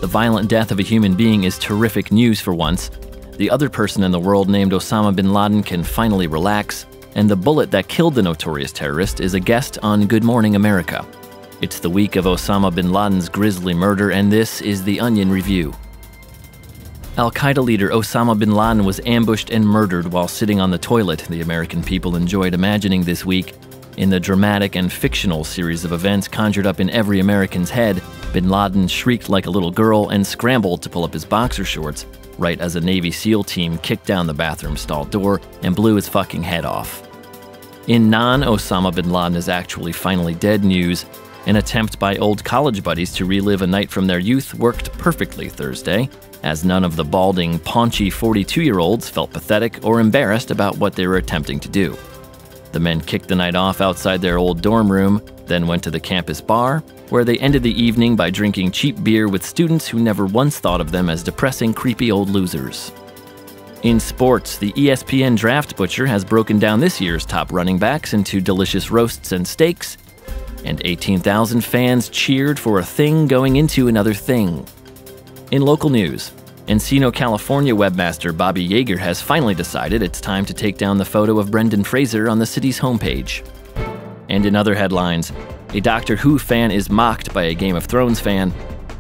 The violent death of a human being is terrific news for once. The other person in the world named Osama Bin Laden can finally relax, and the bullet that killed the notorious terrorist is a guest on Good Morning America. It's the week of Osama Bin Laden's grisly murder, and this is the Onion Review. Al-Qaeda leader Osama Bin Laden was ambushed and murdered while sitting on the toilet, the American people enjoyed imagining this week. In the dramatic and fictional series of events conjured up in every American's head, Bin Laden shrieked like a little girl and scrambled to pull up his boxer shorts, right as a Navy SEAL team kicked down the bathroom stall door and blew his fucking head off. In non-Osama Bin Laden is actually finally dead news, an attempt by old college buddies to relive a night from their youth worked perfectly Thursday, as none of the balding, paunchy 42-year-olds felt pathetic or embarrassed about what they were attempting to do. The men kicked the night off outside their old dorm room, then went to the campus bar, where they ended the evening by drinking cheap beer with students who never once thought of them as depressing, creepy old losers. In sports, the ESPN Draft Butcher has broken down this year's top running backs into delicious roasts and steaks, and 18,000 fans cheered for a thing going into another thing. In local news, Encino, California webmaster Bobby Yeager has finally decided it's time to take down the photo of Brendan Fraser on the city's homepage. And in other headlines, a Doctor Who fan is mocked by a Game of Thrones fan,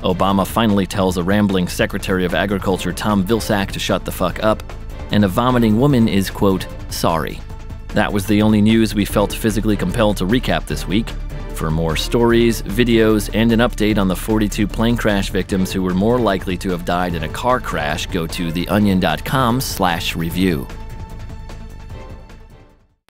Obama finally tells a rambling Secretary of Agriculture Tom Vilsack to shut the fuck up, and a vomiting woman is, quote, sorry. That was the only news we felt physically compelled to recap this week. For more stories, videos, and an update on the 42 plane crash victims who were more likely to have died in a car crash, go to theonion.com/review.